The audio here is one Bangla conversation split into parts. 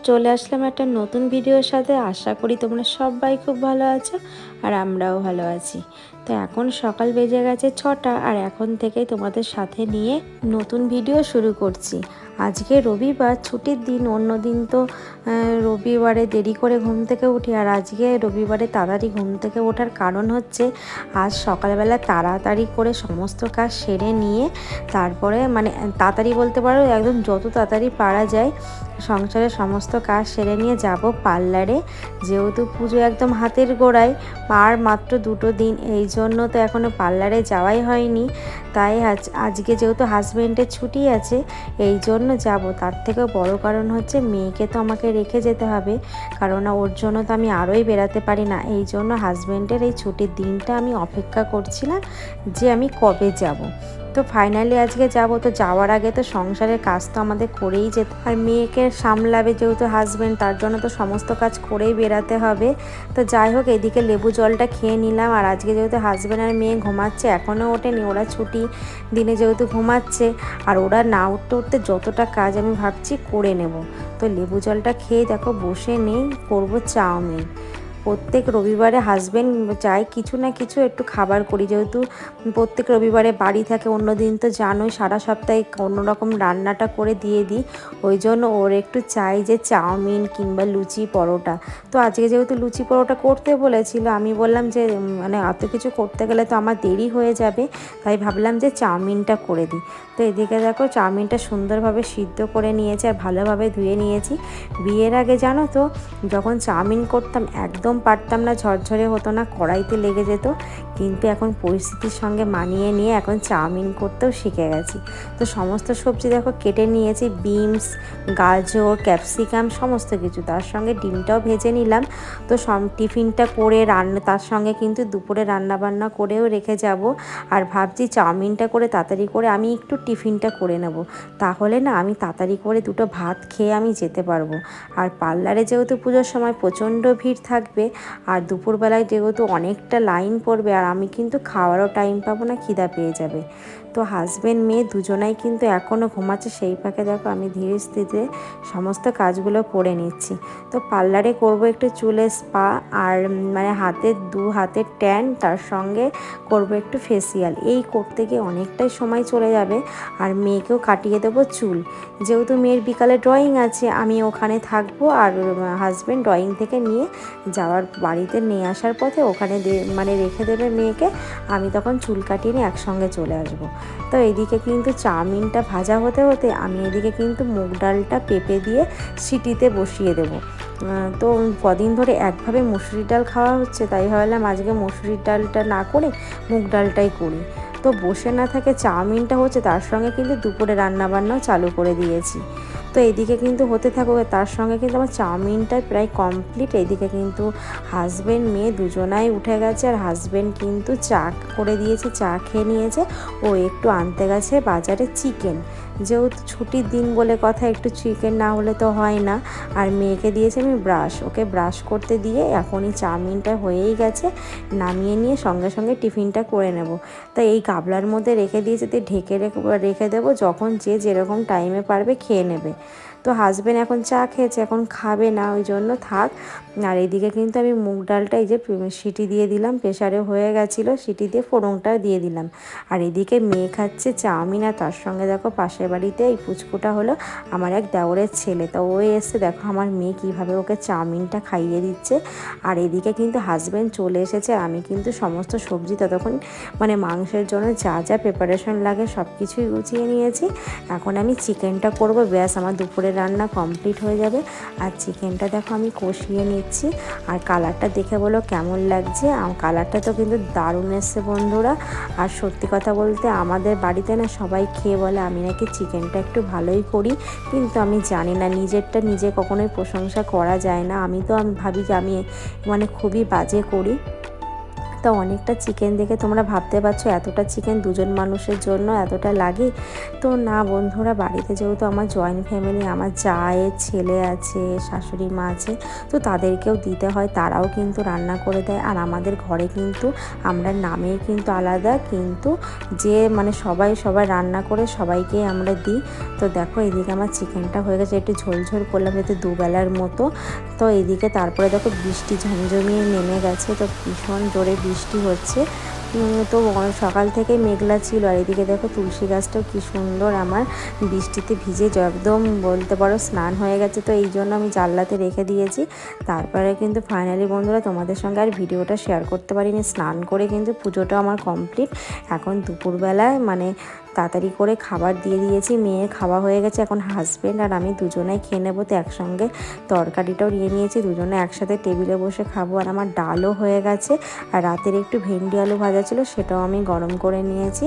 চলে আসলাম একটা নতুন ভিডিওর সাথে। আশা করি তোমরা সবাই খুব ভালো আছো আর আমরাও ভালো আছি। তো এখন সকাল বেজে গেছে 6টা আর এখন থেকেই তোমাদের সাথে নিয়ে নতুন ভিডিও শুরু করছি। আজকে রবিবার, ছুটির দিন। অন্য দিন তো রবিবারে দেরি করে ঘুম থেকে উঠি, আর আজকে রবিবারে তাড়াতাড়ি ঘুম থেকে ওঠার কারণ হচ্ছে আজ সকালবেলা তাড়াতাড়ি করে সমস্ত কাজ সেরে নিয়ে তারপরে তাড়াতাড়ি বলতে পারো একদম যত তাড়াতাড়ি পারা যায় সংসারের সমস্ত কাজ সেরে নিয়ে যাব পার্লারে। যেহেতু পুজো একদম হাতের গোড়ায়, আর মাত্র 2টো দিন, এই জন্য তো এখনও পার্লারে যাওয়াই হয়নি। তাই আজকে যেহেতু হাজব্যান্ডের ছুটি আছে এই জন্য যাব। তার থেকেও বড় কারণ হচ্ছে মেয়েকে তো আমাকে রেখে যেতে হবে, কারণ ওর জন্য তো আমি আরোই বেরাতে পারি না। এই জন্য হাজব্যান্ডের এই ছুটির দিনটা আমি অপেক্ষা করছিলাম যে আমি কবে যাব। তো ফাইনালি আজকে যাব। তো যাওয়ার আগে তো সংসারের কাজ তো আমাদের করেই যেতে, আর মেয়েকে সামলাবে যেহেতু হাজব্যান্ড, তার জন্য তো সমস্ত কাজ করেই বেরাতে হবে। তো যাই হোক, এদিকে লেবু জলটা খেয়ে নিলাম। আর আজকে যেহেতু হাজব্যান্ড আর মেয়ে ঘুমাচ্ছে, এখনও ওঠেনি, ওরা ছুটি দিনে যেহেতু ঘুমাচ্ছে, আর ওরা না উঠতে উঠতে যতটা কাজ আমি ভাবছি করে নেব। তো লেবু জলটা খেয়ে দেখো বসে নেই, করবো চাউমিন। প্রত্যেক রবিবারে হাজব্যান্ড চায় কিছু না কিছু একটু খাবার করি, যেহেতু প্রত্যেক রবিবারে বাড়ি থাকে। অন্য দিন তো জানোই সারা সপ্তাহে অন্যরকম রান্নাটা করে দিয়ে দিই, ওই জন্য ওর একটু চাই যে চাউমিন কিংবা লুচি পরোটা। তো আজকে যেহেতু লুচি পরোটা করতে বলেছিল, আমি বললাম যে এত কিছু করতে গেলে তো আমার দেরি হয়ে যাবে, তাই ভাবলাম যে চাউমিনটা করে দিই। তো এদিকে দেখো চাউমিনটা সুন্দরভাবে সিদ্ধ করে নিয়েছি আর ভালোভাবে ধুয়ে নিয়েছি। বিয়ের আগে জানো তো যখন চাউমিন করতাম একদম পারতাম না, ঝরঝরে হতো না, কড়াইতে লেগে যেত। কিন্তু এখন পরিস্থিতির সঙ্গে মানিয়ে নিয়ে এখন চাউমিন করতেও শিখে গেছি। তো সমস্ত সবজি দেখো কেটে নিয়েছি, বিনস, গাজর, ক্যাপসিকাম সমস্ত কিছু, তার সঙ্গে ডিমটাও ভেজে নিলাম। তো টিফিনটা করে তার সঙ্গে কিন্তু দুপুরে রান্নাবান্না করেও রেখে যাব। আর ভাবছি চাউমিনটা করে তাড়াতাড়ি করে আমি একটু টিফিনটা করে নেব, তাহলে না আমি তাড়াতাড়ি করে 2টো ভাত খেয়ে আমি যেতে পারবো। আর পার্লারে যেহেতু পুজোর সময় প্রচণ্ড ভিড় থাকবে, আর দুপুরবেলায় যেহেতু অনেকটা লাইন পড়বে, আর আমি কিন্তু খাওয়ারও টাইম পাবো না, খিদা পেয়ে যাবে। তো হাজব্যান্ড মেয়ে দুজনাই কিন্তু এখনও ঘুমাচ্ছে, সেই ফাঁকে দেখো আমি ধীরে স্থিরে সমস্ত কাজগুলো করে নিচ্ছি। তো পার্লারে করব একটু চুলের স্পা, আর হাতের 2 হাতের ট্যান, তার সঙ্গে করব একটু ফেসিয়াল। এই করতে গিয়ে অনেকটাই সময় চলে যাবে। আর মেয়েকেও কাটিয়ে দেবো চুল, যেহেতু মেয়ের বিকালে ড্রয়িং আছে, আমি ওখানে থাকবো। আর হাজব্যান্ড ড্রয়িং থেকে নিয়ে যাওয়ার বাড়িতে নিয়ে আসার পথে ওখানে রেখে দেবে মেয়েকে, আমি তখন চুল কাটিয়ে নিয়ে একসঙ্গে চলে আসবো। তো এদিকে কিন্তু চাউমিনটা ভাজা হতে হতে আমি এদিকে কিন্তু মুগ ডালটা পেঁপে দিয়ে সিটিতে বসিয়ে দেবো। তো কদিন ধরে একভাবে মুসুরির ডাল খাওয়া হচ্ছে, তাই ভাবলাম আজকে মুসুরির ডালটা না করে মুগ ডালটাই করি। তো বসে না থাকে চাউমিনটা হচ্ছে, তার সঙ্গে কিন্তু দুপুরে রান্নাবান্নাও চালু করে দিয়েছি। তো এদিকে কিন্তু হতে থাকুক, তার সঙ্গে কিন্তু আমার চাউমিনটা প্রায় কমপ্লিট। এদিকে কিন্তু হাজব্যান্ড মেয়ে দুজনাই উঠে গেছে, আর হাজব্যান্ড কিন্তু চা করে দিয়েছে, চা খেয়ে নিয়েছে। ও একটু আনতে গেছে বাজারে চিকেন, যেহেতু ছুটির দিন বলে কথা, একটু চিকেন না হলে তো হয় না। আর মেয়েকে দিয়েছে আমি ব্রাশ, ওকে ব্রাশ করতে দিয়ে এখনই চাউমিনটা হয়েই গেছে, নামিয়ে নিয়ে সঙ্গে সঙ্গে টিফিনটা করে নেব। তাই এই গাবলার মধ্যে রেখে দিয়েছে, ঢেকে রেখে দেবো, যখন যে যেরকম টাইমে পারবে খেয়ে নেবে। তো হাজব্যান্ড এখন চা খেয়েছে, এখন খাবে না, ওই জন্য থাক। আর এদিকে কিন্তু আমি মুগ ডালটা এই যে সিটি দিয়ে দিলাম, প্রেশারে হয়ে গেছিলো, সিটি দিয়ে ফোড়নটা দিয়ে দিলাম। আর এদিকে মেয়ে খাচ্ছে চাউমিন, আর তার সঙ্গে দেখো পাশের বাড়িতে এই পুচকুটা হলো আমার এক দেওরের ছেলে, তো ও এসে দেখো আমার মেয়ে কীভাবে ওকে চাউমিনটা খাইয়ে দিচ্ছে। আর এদিকে কিন্তু হাজব্যান্ড চলে এসেছে, আর আমি কিন্তু সমস্ত সবজি ততক্ষণ মাংসের জন্য যা যা প্রিপারেশন লাগে সব কিছুই গুছিয়ে নিয়েছি। এখন আমি চিকেনটা করব, ব্যাস আমার দুপুরের রান্না কমপ্লিট হয়ে যাবে। আর চিকেনটা দেখো আমি কষিয়ে নিচ্ছি। আর কালারটা দেখে বলো কেমন লাগছে। কালারটা তো কিন্তু দারুণ এসছে বন্ধুরা। আর সত্যি কথা বলতে আমাদের বাড়িতে না সবাই খেয়ে বলে আমি নাকি চিকেনটা একটু ভালোই করি, কিন্তু আমি জানি না, নিজেরটা নিজে কখনোই প্রশংসা করা যায় না। আমি ভাবি যে আমি খুবই বাজে করি। তো অনেকটা চিকেন দেখে তোমরা ভাবতে পারছো এতটা চিকেন দুজন মানুষের জন্য এতটা লাগে। তো না বন্ধুরা, বাড়িতে যেহেতু আমার জয়েন্ট ফ্যামিলি, আমার জায়ের ছেলে আছে, শাশুড়ি মা আছে, তো তাদেরকেও দিতে হয়, তারাও কিন্তু রান্না করে দেয়। আর আমাদের ঘরে কিন্তু আমরা নামে কিন্তু আলাদা, কিন্তু যে মানে সবাই রান্না করে সবাইকেই আমরা দিই। তো দেখো এদিকে আমার চিকেনটা হয়ে গেছে, একটু ঝোল ঝোল করলাম যেহেতু দুবেলার মতো। তো এদিকে তারপরে দেখো বৃষ্টি ঝমঝমিয়ে নেমে গেছে, তো ভীষণ জোরে বৃষ্টি হচ্ছে। তো সকাল থেকে মেঘলা ছিল। আর এদিকে দেখো তুলসী গাছটাও কি সুন্দর আমার বৃষ্টিতে ভিজে একদম বলতে পারো স্নান হয়ে গেছে। তো এই জন্য আমি জানলাতে রেখে দিয়েছি। তারপরে কিন্তু ফাইনালি বন্ধুরা তোমাদের সঙ্গে আর ভিডিওটা শেয়ার করতে পারিনি। স্নান করে কিন্তু পুজোটা আমার কমপ্লিট। এখন দুপুরবেলায় মানে তাড়াতাড়ি করে খাবার দিয়ে দিয়েছি, মেয়ে খাওয়া হয়ে গেছে। এখন হাজব্যান্ড আর আমি দুজনেই খেয়ে নেবো। তো একসঙ্গে তরকারিটাও নিয়ে নিয়েছি, দুজনে একসাথে টেবিলে বসে খাবো। আর আমার ডালও হয়ে গেছে, আর রাতের একটু ভেন্ডি আলু ভাজা ছিল, সেটাও আমি গরম করে নিয়েছি।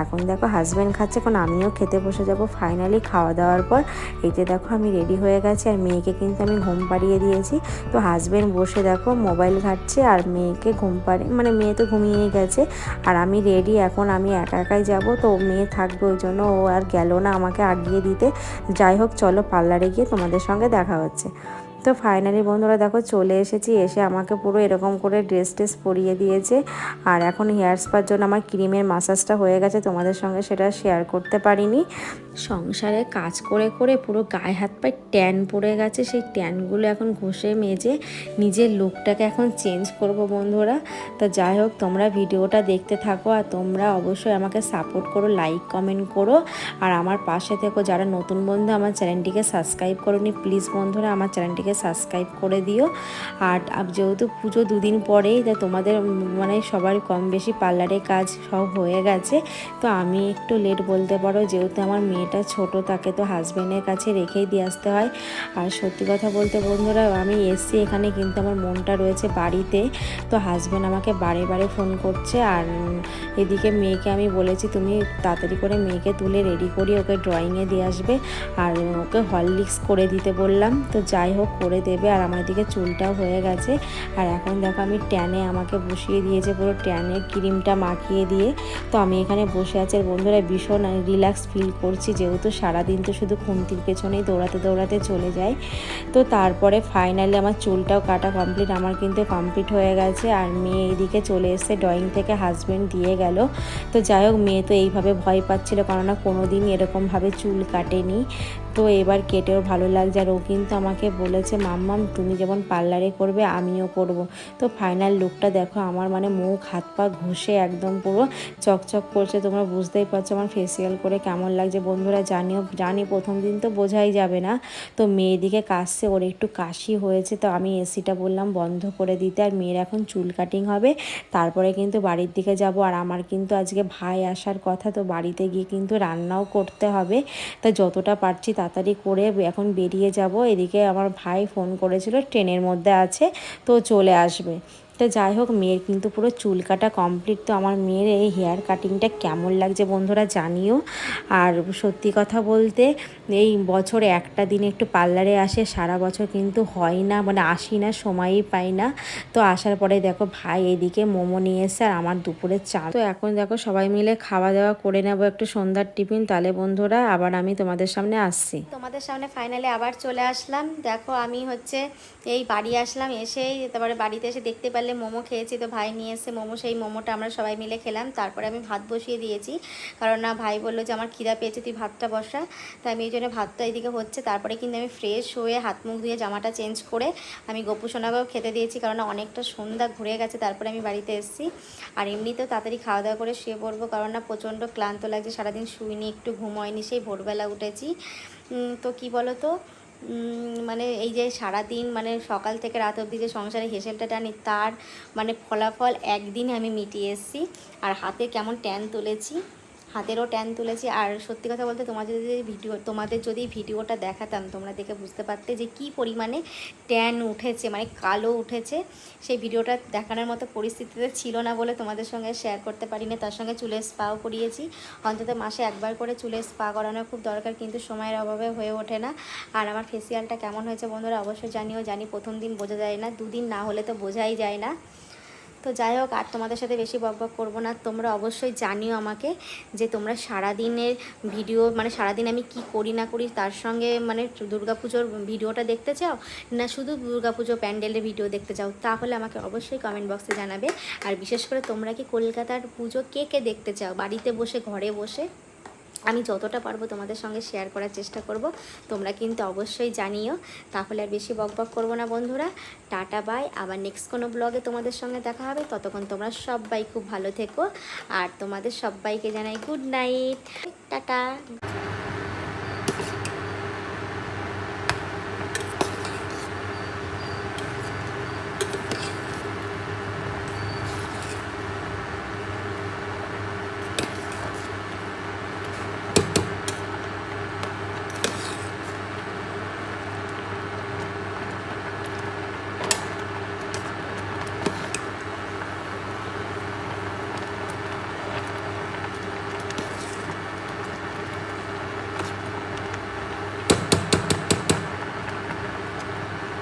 এখন দেখো হাজব্যান্ড খাচ্ছে, এখন আমিও খেতে বসে যাব ফাইনালি খাওয়া দাওয়ার পর। এই যে দেখো আমি রেডি হয়ে গেছি, আর মেয়েকে কিন্তু আমি ঘুম পাড়িয়ে দিয়েছি। তো হাজব্যান্ড বসে দেখো মোবাইল ঘাঁটছে, আর মেয়েকে ঘুম পাড়িয়ে মানে মেয়ে তো ঘুমিয়েই গেছে। আর আমি রেডি, এখন আমি একা একাই যাব। তো মেয়ে থাকবে, ওই জন্য ও আর গেল না আমাকে আগিয়ে দিতে। যাই হোক চলো পার্লারে গিয়ে তোমাদের সঙ্গে দেখা হচ্ছে। তো ফাইনালি বন্ধুরা দেখো চলে এসেছি, এসে আমাকে পুরো এরকম করে ড্রেস পরিয়ে দিয়েছে। আর এখন হেয়ার স্পার জন্য আমার ক্রিমের মাসাজটা হয়ে গেছে, তোমাদের সঙ্গে সেটা শেয়ার করতে পারিনি। সংসারে কাজ করে করে পুরো গায়ে হাত পায়ে ট্যান পড়ে গেছে, সেই ট্যানগুলো এখন ঘষে মেজে নিজের লুকটাকে এখন চেঞ্জ করব বন্ধুরা। তো যাই হোক তোমরা ভিডিওটা দেখতে থাকো, আর তোমরা অবশ্যই আমাকে সাপোর্ট করো, লাইক কমেন্ট করো, আর আমার পাশে থেকো। যারা নতুন বন্ধু আমার চ্যানেলটিকে সাবস্ক্রাইব করোনি, প্লিজ বন্ধুরা আমার চ্যানেলটিকে সাবস্ক্রাইব করে দিও। আর যেহেতু পুজো দুদিন পরেই, তা তোমাদের মানে সবার কম বেশি পার্লারে কাজ সব হয়ে গেছে। তো আমি একটু লেট বলতে পারো, যেহেতু আমার মেয়েটা ছোট, তাকে তো হাজব্যান্ডের কাছে রেখেই দিয়ে আসতে হয়। আর সত্যি কথা বলতে বন্ধুরা, আমি এসছি এখানে কিন্তু আমার মনটা রয়েছে বাড়িতে। তো হাজব্যান্ড আমাকে বারে বারে ফোন করছে। আর এদিকে মেয়েকে আমি বলেছি তুমি তাড়াতাড়ি করে মেয়েকে তুলে রেডি করি, ওকে ড্রয়িংয়ে দিয়ে আসবে, আর ওকে হরলিক্স করে দিতে বললাম। তো যাই হোক করে দেবে। আর আমার দিকে চুলটাও হয়ে গেছে। আর এখন দেখো আমি ট্যানে আমাকে বসিয়ে দিয়েছে, পুরো ট্যানের ক্রিমটা মাখিয়ে দিয়ে। তো আমি এখানে বসে আছি, আর বন্ধুরা ভীষণ রিল্যাক্স ফিল করছি, যেহেতু সারাদিন তো শুধু খুন্তির পেছনেই দৌড়াতে দৌড়াতে চলে যায়। তো তারপরে ফাইনালি আমার চুলটাও কাটা কমপ্লিট, আমার কিন্তু কমপ্লিট হয়ে গেছে। আর মেয়ে এইদিকে চলে এসছে ড্রয়িং থেকে, হাজব্যান্ড দিয়ে গেল। তো যাই হোক মেয়ে তো এইভাবে ভয় পাচ্ছিল, কেননা কোনো দিন এরকমভাবে চুল কাটেনি। তো এবার কেটেও ভালো লাগছে। আর ও কিন্তু আমাকে বলেছে মাম্মাম তুমি যেমন পার্লারে করবে আমিও করব। তো ফাইনাল লুকটা দেখো, আমার মানে মুখ হাত পা ঘষে একদম পুরো চকচক করছে। তোমরা বুঝতেই পারছো আমার ফেসিয়াল করে কেমন লাগছে বন্ধুরা। জানি প্রথম দিন তো বোঝাই যাবে না। তো মেয়ের দিকে কাশছে, ওর একটু কাশি হয়েছে, তো আমি এসিটা বললাম বন্ধ করে দিতে। আর মেয়ের এখন চুল কাটিং হবে, তারপরে কিন্তু বাড়ির দিকে যাব। আর আমার কিন্তু আজকে ভাই আসার কথা, তো বাড়িতে গিয়ে কিন্তু রান্নাও করতে হবে। তাই যতটা পারছি তাড়াতাড়ি করে এখন বেরিয়ে যাব। এদিকে আমার ভাই ফোন করেছিল, ট্রেনের মধ্যে আছে, তো চলে আসবে। তো যাই হোক মেয়ের কিন্তু পুরো চুল কাটা কমপ্লিট। তো আমার মেয়ের এই হেয়ার কাটিংটা কেমন লাগছে বন্ধুরা জানিও। আর সত্যি কথা বলতে এই বছরে একটা দিন একটু পার্লারে আসে, সারা বছর কিন্তু হয় না, মানে আসি না, সময়ই পাই না। তো আসার পরে দেখো ভাই এদিকে মোমো নিয়ে এসে, আর আমার দুপুরের চা। তো এখন দেখো সবাই মিলে খাওয়া দাওয়া করে নেবো একটু সন্ধ্যার টিফিন। তাহলে বন্ধুরা আবার আমি তোমাদের সামনে আসছি। তোমাদের সামনে ফাইনালি আবার চলে আসলাম। দেখো আমি হচ্ছে এই বাড়ি আসলাম, এসেই তারপরে বাড়িতে এসে দেখতে পারলে মোমো খেয়েছি। তো ভাই নিয়ে এসে মোমো, সেই মোমোটা আমরা সবাই মিলে খেলাম। তারপরে আমি ভাত বসিয়ে দিয়েছি, কারণ না ভাই বললো যে আমার খিদা পেয়েছে তুই ভাতটা বসা। তাই আমি এই জন্য ভাতটা এদিকে হচ্ছে। তারপরে কিন্তু আমি ফ্রেশ হয়ে হাত মুখ ধুয়ে জামাটা চেঞ্জ করে আমি গপু সোনাকেও খেতে দিয়েছি, কারণ অনেকটা সন্ধ্যা ঘুরে গেছে। তারপরে আমি বাড়িতে এসেছি। আর এমনিতেও তাড়াতাড়ি খাওয়া দাওয়া করে শুয়ে পড়বো, কারণ না প্রচণ্ড ক্লান্ত লাগছে, সারাদিন শুইনি, একটু ঘুম হয়নি, সেই ভোরবেলা উঠেছি। তো কি বলো তো, মানে এই যে সারাদিন মানে সকাল থেকে রাত অবধি যে সংসারে হেসেলটা টানি, তার মানে ফলাফল একদিনে আমি মিটিয়ে এসেছি। আর হাতে কেমন ট্যান তুলেছি, হাতেরও ট্যান তুলেছি। আর সত্যি কথা বলতে তোমাদের যদি ভিডিওটা দেখাতাম, তোমরা দেখে বুঝতে পারতে যে কি পরিমাণে ট্যান উঠেছে, মানে কালো উঠেছে। সেই ভিডিওটা দেখানোর মতো পরিস্থিতিতে ছিল না বলে তোমাদের সঙ্গে শেয়ার করতে পারি না। তার সঙ্গে চুলের স্পাও করিয়েছি, অন্তত মাসে একবার করে চুলের স্পা করানো খুব দরকার, কিন্তু সময়ের অভাবে হয়ে ওঠে না। আর আমার ফেসিয়ালটা কেমন হয়েছে বন্ধুরা অবশ্যই জানিও। জানি প্রথম দিন বোঝা যায় না, দুদিন না হলে তো বোঝাই যায় না। তো যাই হোক, আর তোমাদের সাথে বেশি বকবক করবো না। তোমরা অবশ্যই জানিও আমাকে যে তোমরা সারাদিনের ভিডিও, মানে সারাদিন আমি কি করি না করি তার সঙ্গে মানে দুর্গাপুজোর ভিডিওটা দেখতে চাও, না শুধু দুর্গাপুজো প্যান্ডেলের ভিডিও দেখতে চাও, তাহলে আমাকে অবশ্যই কমেন্ট বক্সে জানাবে। আর বিশেষ করে তোমরা কি কলকাতার পুজো কে কে দেখতে চাও, বাড়িতে বসে ঘরে বসে? আমি যতটা পারবো তোমাদের সঙ্গে শেয়ার করার চেষ্টা করব, তোমরা কিন্তু অবশ্যই জানিও। তাহলে আর বেশি বকবক করবো না বন্ধুরা, টাটা বাই। আবার নেক্সট কোনো ব্লগে তোমাদের সঙ্গে দেখা হবে। ততক্ষণ তোমরা সবাই খুব ভালো থেকো, আর তোমাদের সবাইকে জানাই গুড নাইট, টাটা।